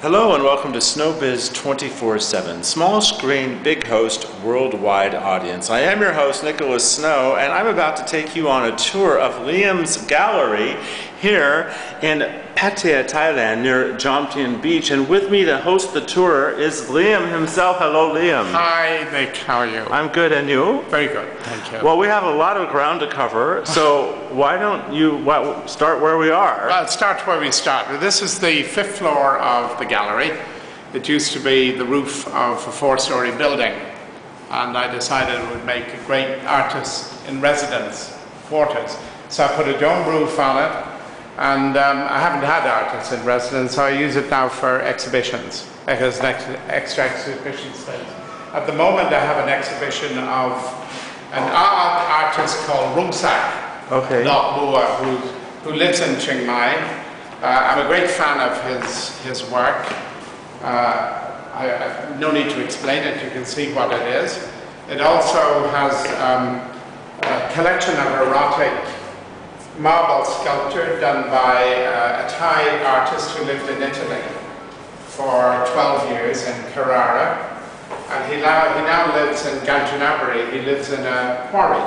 Hello and welcome to Snowbiz 24/7, small screen, big host, worldwide audience. I am your host, Nicholas Snow, and I'm about to take you on a tour of Liam's gallery here in Pattaya, Thailand, near Jomtien Beach. And with me to host the tour is Liam himself. Hello, Liam. Hi, Nick. How are you? I'm good, and you? Very good, thank you. Well, we have a lot of ground to cover, so why don't you start where we are? Well, start where we start. This is the 5th floor of the gallery. It used to be the roof of a 4-story building, and I decided it would make a great artist in residence quarters. So I put a dome roof on it, and I haven't had artists in residence, so I use it now for exhibitions. It has an extra exhibition space. At the moment, I have an exhibition of an artist called Rumsak, Okay. who lives in Chiang Mai. I'm a great fan of his work. No need to explain it, you can see what it is. It also has a collection of erotic marble sculpture done by a Thai artist who lived in Italy for 12 years in Carrara, and he now lives in Kanchanaburi. He lives in a quarry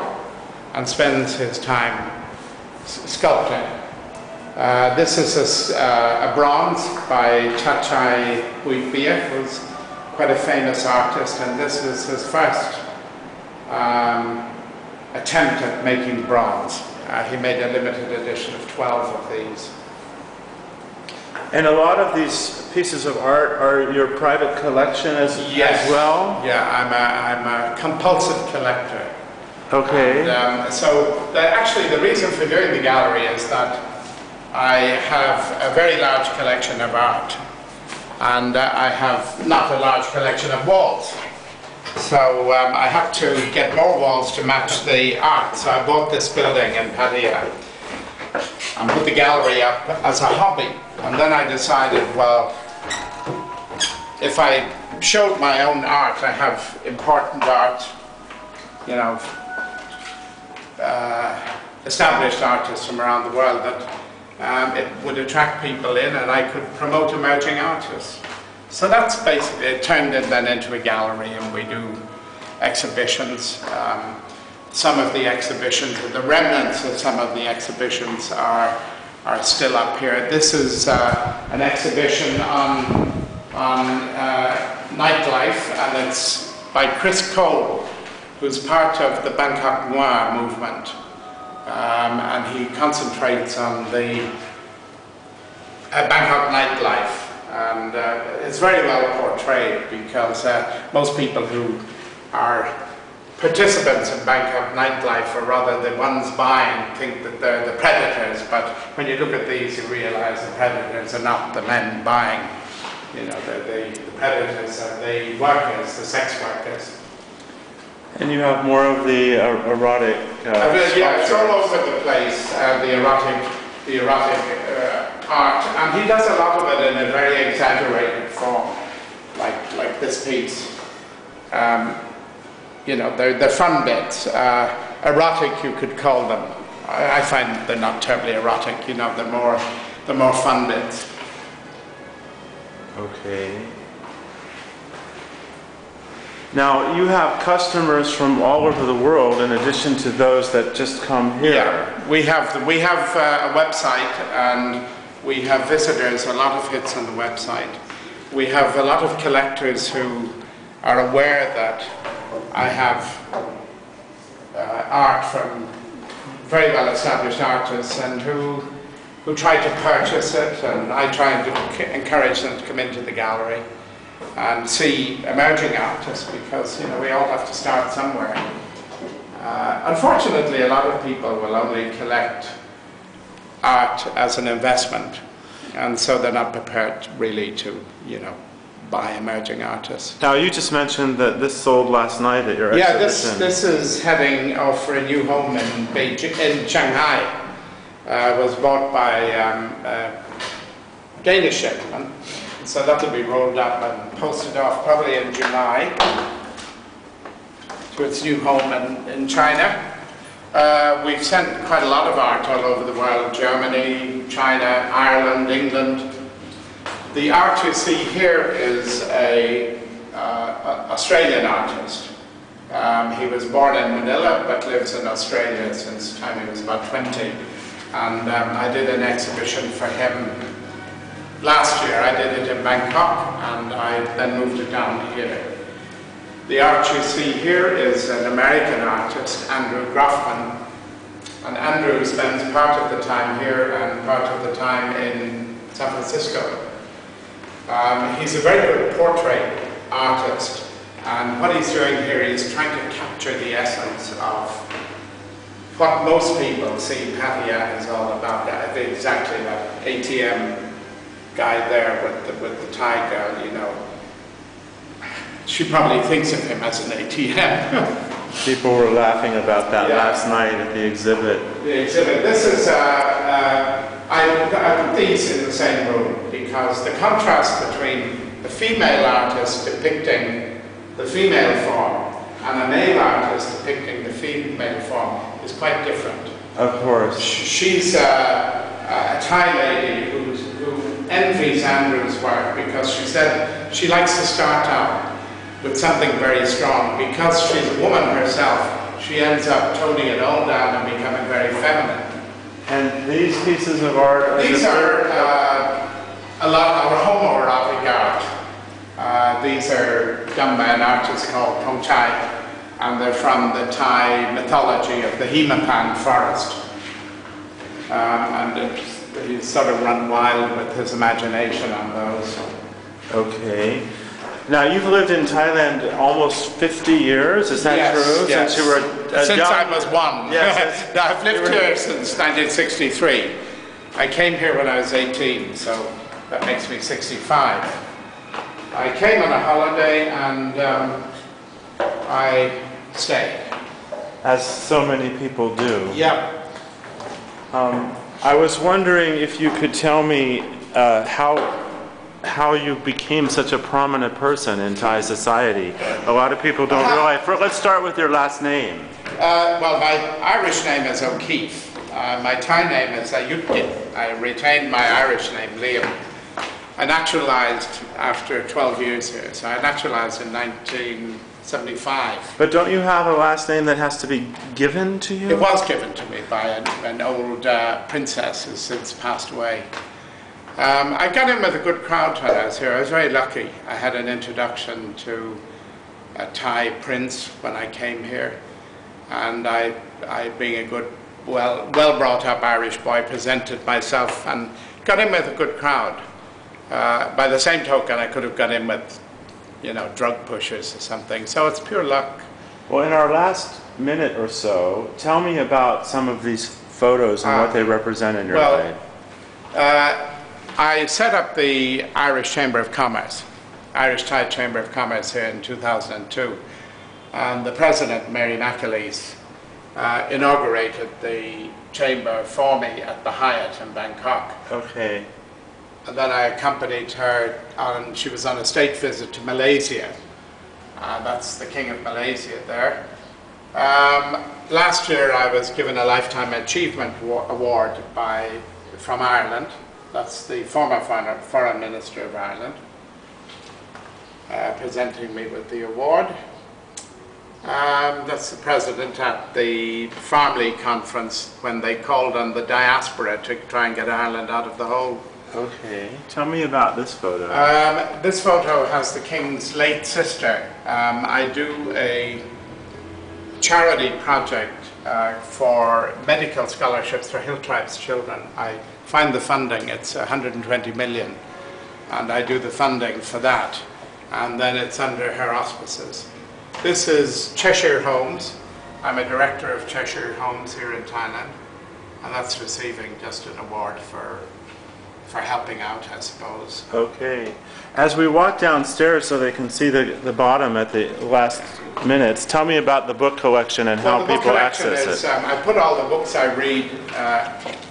and spends his time sculpting. This is a bronze by Chachai Huipia, who's quite a famous artist, and this is his first attempt at making bronze. He made a limited edition of 12 of these. And a lot of these pieces of art are your private collection as well? Yeah, I'm a compulsive collector. Okay. And, actually the reason for doing the gallery is that I have a very large collection of art, and I have not a large collection of walls. So I have to get more walls to match the art. So I bought this building in Pattaya and put the gallery up as a hobby. And then I decided, well, if I showed my own art, I have important art, you know, established artists from around the world, that it would attract people in, and I could promote emerging artists. So that's basically, it turned it then into a gallery, and we do exhibitions. Some of the exhibitions, the remnants of some of the exhibitions are still up here. This is an exhibition on nightlife, and it's by Chris Cole, who's part of the Bangkok Noir movement. And he concentrates on the Bangkok nightlife. And it's very well portrayed, because most people who are participants in Bangkok nightlife, or rather the ones buying, think that they're the predators, but when you look at these you realize the predators are not the men buying. You know, the predators are the workers, the sex workers. And you have more of the erotic yeah, it's all over the place, the erotic art, and he does a lot of it in a very exaggerated form, like this piece. You know, they're fun bits, erotic you could call them. I find they're not terribly erotic, you know, they're more fun bits. Okay. Now, you have customers from all over the world in addition to those that just come here. Yeah, we have a website, and we have visitors, a lot of hits on the website. We have a lot of collectors who are aware that I have art from very well established artists, and who try to purchase it, and I try to encourage them to come into the gallery and see emerging artists, because, you know, we all have to start somewhere. Unfortunately, a lot of people will only collect art as an investment, and so they're not prepared really to, you know, buy emerging artists. Now, you just mentioned that this sold last night at your exhibition. Yeah, this is heading off for a new home in Beijing, in Shanghai. Was bought by a Danish gentleman. So that'll be rolled up and posted off probably in July to its new home in China. We've sent quite a lot of art all over the world: Germany, China, Ireland, England, The art you see here is a Australian artist. He was born in Manila but lives in Australia since the time he was about 20. And I did an exhibition for him last year. I did it in Bangkok and I then moved it down here. The art you see here is an American artist, Andrew Groffman. And Andrew spends part of the time here and part of the time in San Francisco. He's a very good portrait artist, and what he's doing here is trying to capture the essence of what most people see Pattaya is all about. Exactly that ATM guy there with the Thai girl, you know. She probably thinks of him as an ATM. People were laughing about that last night at the exhibit. The exhibit. This is, I put these in the same room because the contrast between the female artist depicting the female form and a male artist depicting the female form is quite different. Of course. She's a Thai lady who envies Andrew's work because she said she likes to start out with something very strong. Because she's a woman herself, she ends up toning it all down and becoming very feminine. And these pieces of art... These are a lot of homoerotic art. These are done by an artist called Thong Chai, and they're from the Thai mythology of the Hemapan forest. And he's sort of run wild with his imagination on those. Okay. Now, you've lived in Thailand almost 50 years, is that true? Yes. Since you were since I was one. Yes. I've lived here since 1963. I came here when I was 18, so that makes me 65. I came on a holiday and I stayed. As so many people do. Yeah. I was wondering if you could tell me how you became such a prominent person in Thai society. A lot of people don't realize. Let's start with your last name. Well, my Irish name is O'Keefe. My Thai name is Ayudhkij. I retained my Irish name, Liam. I naturalized after 12 years here, so I naturalized in 1975. But don't you have a last name that has to be given to you? It was given to me by an old princess who's since passed away. I got in with a good crowd when I was here. I was very lucky. I had an introduction to a Thai prince when I came here, and I being a good, well brought up Irish boy, presented myself and got in with a good crowd. By the same token, I could have got in with, you know, drug pushers or something. So it's pure luck. Well, in our last minute or so, tell me about some of these photos and what they represent in your life. I set up the Irish Chamber of Commerce, Irish Thai Chamber of Commerce here in 2002. And the president, Mary McAleese, inaugurated the chamber for me at the Hyatt in Bangkok. Okay. And then I accompanied her on, she was on a state visit to Malaysia. That's the King of Malaysia there. Last year I was given a Lifetime Achievement Award from Ireland. That's the former Foreign Minister of Ireland, presenting me with the award. That's the president at the Farmley conference when they called on the diaspora to try and get Ireland out of the hole. Okay. Tell me about this photo. This photo has the King's late sister. I do a charity project for medical scholarships for Hill Tribes children. I find the funding, it's 120 million, and I do the funding for that, and then it's under her auspices. This is Cheshire Homes. I'm a director of Cheshire Homes here in Thailand, and that's receiving just an award for helping out, I suppose. Okay. As we walk downstairs so they can see the bottom at the last minutes, tell me about the book collection and how people access it. I put all the books I read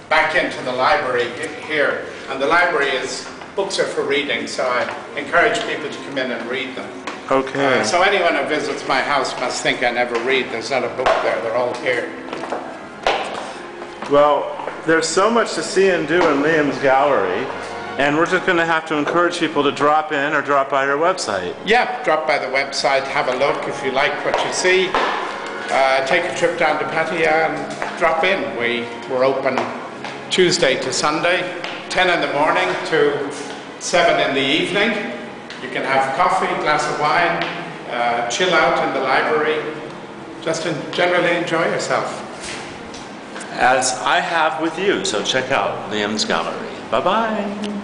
back into the library here, and the library books are for reading, so I encourage people to come in and read them. Okay. So anyone who visits my house must think I never read. There's not a book there, they're all here. Well, there's so much to see and do in Liam's gallery, And we're just going to have to encourage people to drop in or drop by your website. Yeah, drop by the website, have a look if you like what you see. Take a trip down to Pattaya and drop in. We're open Tuesday to Sunday, 10 in the morning to 7 in the evening. You can have coffee, glass of wine, chill out in the library, just generally enjoy yourself. As I have with you, so check out Liam's gallery. Bye-bye.